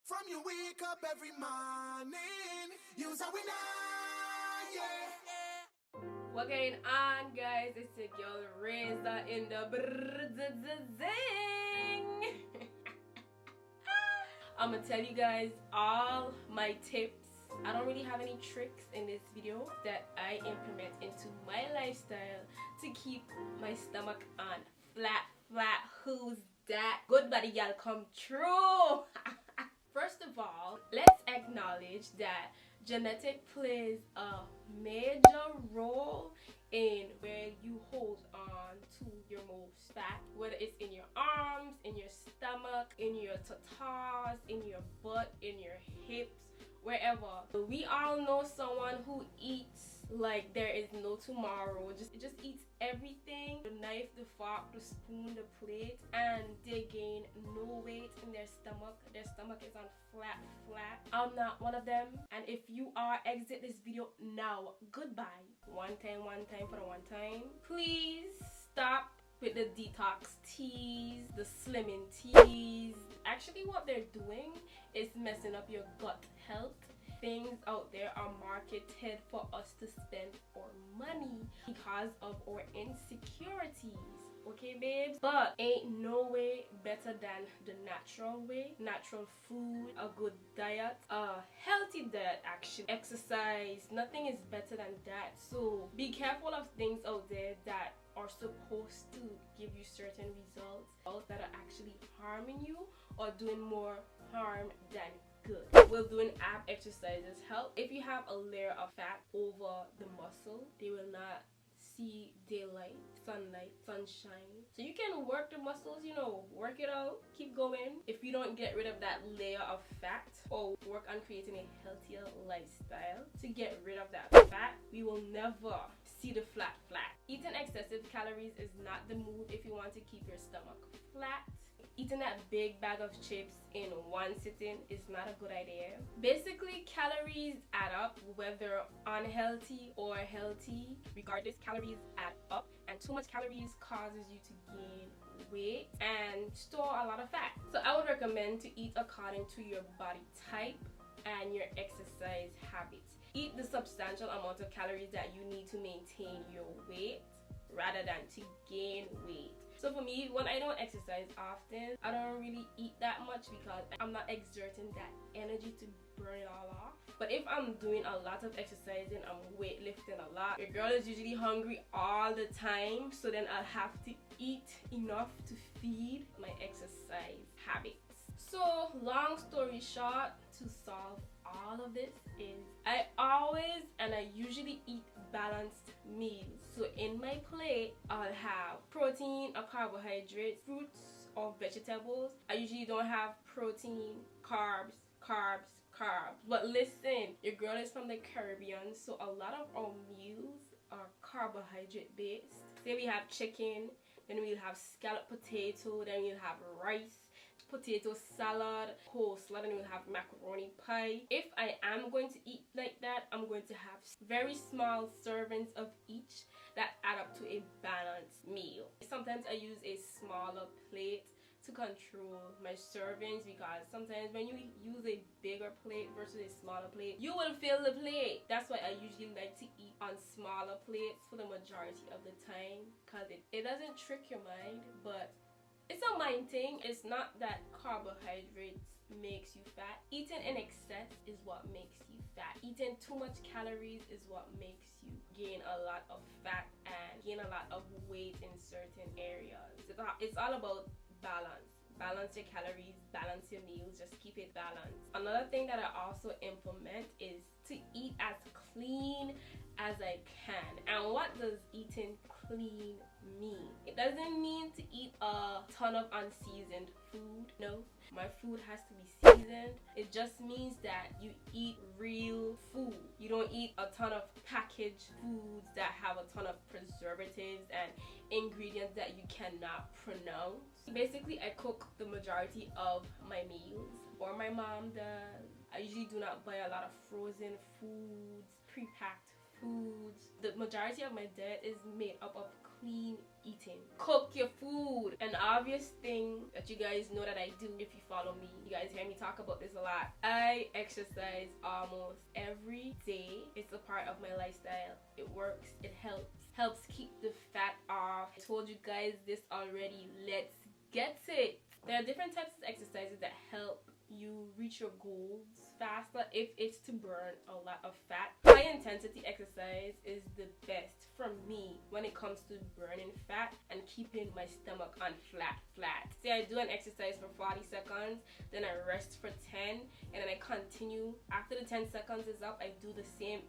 From you wake up every morning, you's a winner, yeah. What going on, guys? It's your girl Reza in the zing. I'm gonna tell you guys all my tips. I don't really have any tricks in this video that I implement into my lifestyle to keep my stomach on flat. Who's that? Good body y'all come true. First of all, let's acknowledge that genetic plays a major role in where you hold on to your most fat, whether it's in your arms, in your stomach, in your tatas, in your butt, in your hips, wherever. We all know someone who eats like there is no tomorrow. Just eats everything, the knife, the fork, the spoon, the plate, and they gain no weight in their stomach. Their stomach is on flat. I'm not one of them, and if you are, exit this video now. Goodbye. One time for the one time. Please stop with the detox teas, the slimming teas. Actually, what they're doing is messing up your gut health. Things out there are marketed for us to spend our money because of our insecurities. Okay, babes? But ain't no way better than the natural way. Natural food, a good diet, a healthy diet actually, exercise. Nothing is better than that. So be careful of things out there that are supposed to give you certain results that are actually harming you or doing more harm than good. Will doing ab exercises help? If you have a layer of fat over the muscle, they will not see daylight, sunlight, sunshine. So you can work the muscles, work it out, keep going. If you don't get rid of that layer of fat or work on creating a healthier lifestyle to get rid of that fat, we will never see the flat. Eating excessive calories is not the move if you want to keep your stomach flat. Eating that big bag of chips in one sitting is not a good idea. Basically, calories add up, whether unhealthy or healthy. Regardless, calories add up, and too much calories causes you to gain weight and store a lot of fat. So I would recommend to eat according to your body type and your exercise habits. Eat the substantial amount of calories that you need to maintain your weight rather than to gain weight. So for me, when I don't exercise often, I don't really eat that much because I'm not exerting that energy to burn it all off. But if I'm doing a lot of exercising, I'm weightlifting a lot, your girl is usually hungry all the time, so then I'll have to eat enough to feed my exercise habits. So long story short, to solve all of this is I usually eat balanced meals. So in my plate, I'll have protein or carbohydrates, fruits or vegetables. I usually don't have protein, carbs. But listen, your girl is from the Caribbean, so a lot of our meals are carbohydrate based. Say we have chicken, then we'll have scalloped potato, then we'll have rice, potato salad, coleslaw, and we'll have macaroni pie. If I am going to eat like that, I'm going to have very small servings of each that add up to a balanced meal. Sometimes I use a smaller plate to control my servings, because sometimes when you use a bigger plate versus a smaller plate, you will fill the plate. That's why I usually like to eat on smaller plates for the majority of the time, because it doesn't trick your mind, but it's a mind thing. It's not that carbohydrates makes you fat. Eating in excess is what makes you fat. Eating too much calories is what makes you gain a lot of fat and gain a lot of weight in certain areas. It's all about balance. Balance your calories, balance your meals, just keep it balanced. Another thing that I also implement is to eat as clean as I can. And what does eating clean mean? It doesn't mean to eat a ton of unseasoned food. No, my food has to be seasoned. It just means that you eat real food. You don't eat a ton of packaged foods that have a ton of preservatives and ingredients that you cannot pronounce. Basically, I cook the majority of my meals, or my mom does. I usually do not buy a lot of frozen foods, pre-packed foods. The majority of my diet is made up of clean eating. Cook your food. An obvious thing that you guys know that I do if you follow me. You guys hear me talk about this a lot. I exercise almost every day. It's a part of my lifestyle. It works. It helps keep the fat off. I told you guys this already. Let's get it. There are different types of exercises that help you reach your goals faster if it's to burn a lot of fat. High intensity exercise is the best for me when it comes to burning fat and keeping my stomach on flat. Say I do an exercise for 40 seconds, then I rest for 10, and then I continue. After the 10 seconds is up, I do the same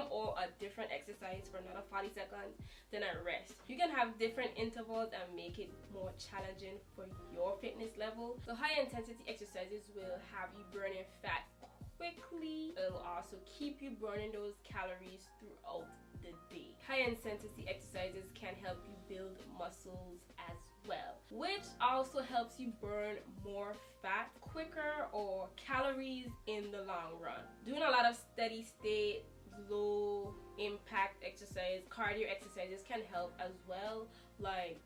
or a different exercise for another 40 seconds, then I rest. You can have different intervals and make it more challenging for your fitness level. So high intensity exercises will have you burning fat quickly. It'll also keep you burning those calories throughout the day. High intensity exercises can help you build muscles as well, which also helps you burn more fat quicker or calories in the long run. Doing a lot of steady state, low impact exercise, cardio exercises can help as well, like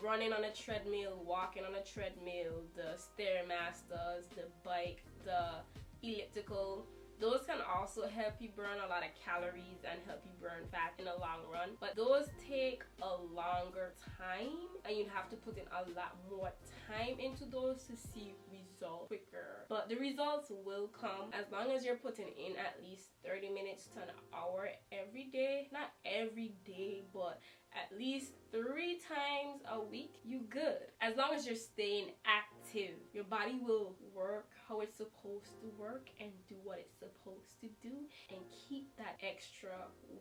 running on a treadmill, walking on a treadmill, the Stairmasters, the bike, the elliptical. Those can also help you burn a lot of calories and help you burn fat in the long run, but those take a longer time and you'd have to put in a lot more time into those to see results quicker. But the results will come as long as you're putting in at least 30 minutes to an hour every day. Not every day, but at least 3 times a week, you good. As long as you're staying active, your body will work how it's supposed to work and do what it's supposed to do and keep that extra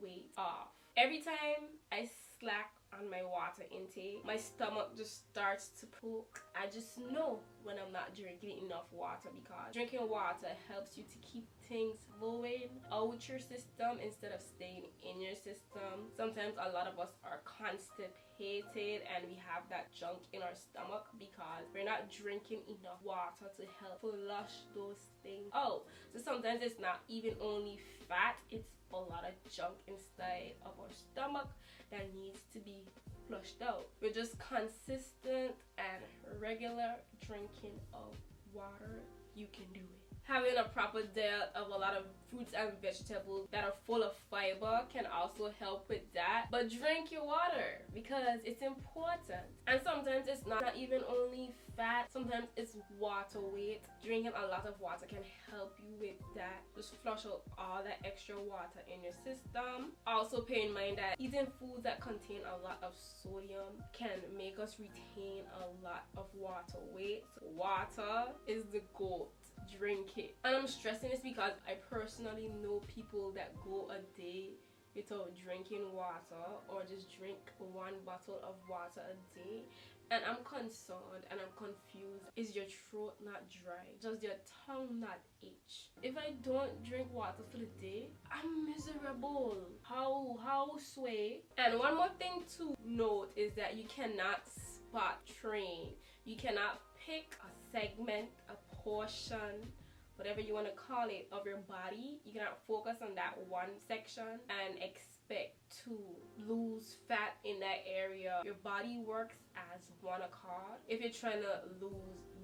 weight off. Every time I slack on my water intake, my stomach just starts to poke. I just know when I'm not drinking enough water, because drinking water helps you to keep things flowing out your system instead of staying in your system. Sometimes a lot of us are constipated and we have that junk in our stomach because we're not drinking enough water to help flush those things out. So sometimes it's not even only fat, it's a lot of junk inside of our stomach that needs to be flushed out. We're just consistent and regular drinking of water, you can do it. Having a proper diet of a lot of fruits and vegetables that are full of fiber can also help with that. But drink your water because it's important. And sometimes it's not even only fat, sometimes it's water weight. Drinking a lot of water can help you with that. Just flush out all that extra water in your system. Also pay in mind that eating foods that contain a lot of sodium can make us retain a lot of water weight. So water is the goal. Drink it. And I'm stressing this because I personally know people that go a day without drinking water or just drink 1 bottle of water a day, and I'm concerned and I'm confused. Is your throat not dry? Does your tongue not itch? If I don't drink water for the day, I'm miserable. How sway? And one more thing to note is that you cannot spot train. You cannot pick a segment, a portion, whatever you want to call it, of your body. You cannot focus on that one section and expect to lose fat in that area. Your body works as one accord. If you're trying to lose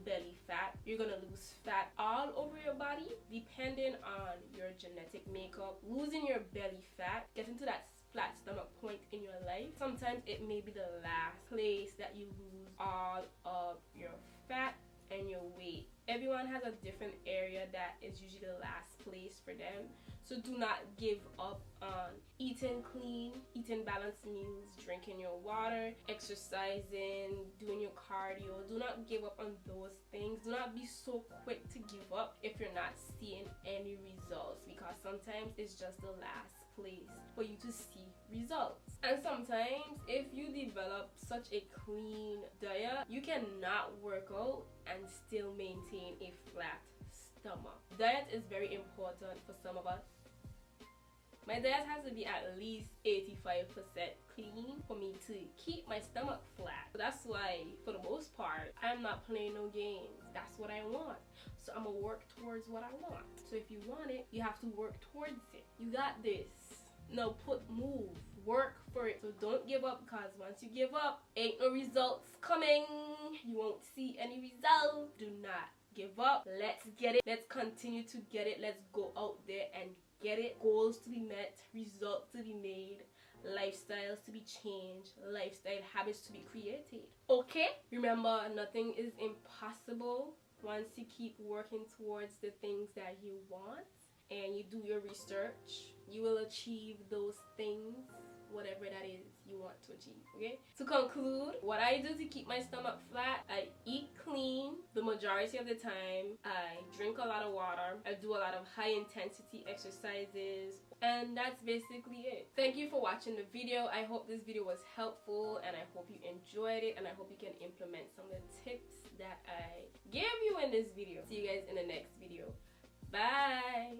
belly fat, you're gonna lose fat all over your body depending on your genetic makeup. Losing your belly fat, getting to that flat stomach point in your life, sometimes it may be the last place that you lose all of your fat and your weight. Everyone has a different area that is usually the last place for them. So do not give up on eating clean, eating balanced meals, drinking your water, exercising, doing your cardio. Do not give up on those things. Do not be so quick to give up if you're not seeing any results, because sometimes it's just the last place for you to see results. And sometimes if you develop such a clean diet, you cannot work out and still maintain a flat stomach. Diet is very important for some of us. My diet has to be at least 85% clean for me to keep my stomach flat. So that's why, for the most part, I'm not playing no games. That's what I want. So I'm gonna work towards what I want. So if you want it, you have to work towards it. You got this. No, move. work for it. So don't give up, because once you give up, ain't no results coming. You won't see any results. Do not give up. Let's get it. Let's continue to get it. Let's go out there and get it. Goals to be met, results to be made, lifestyles to be changed, lifestyle habits to be created. Okay? Remember, nothing is impossible once you keep working towards the things that you want and you do your research. You will achieve those things, whatever that is you want to achieve. Okay? To conclude, what I do to keep my stomach flat: I eat clean the majority of the time, I drink a lot of water, I do a lot of high intensity exercises, and that's basically it. Thank you for watching the video. I hope this video was helpful, and I hope you enjoyed it, and I hope you can implement some of the tips that I gave you in this video. See you guys in the next video. Bye.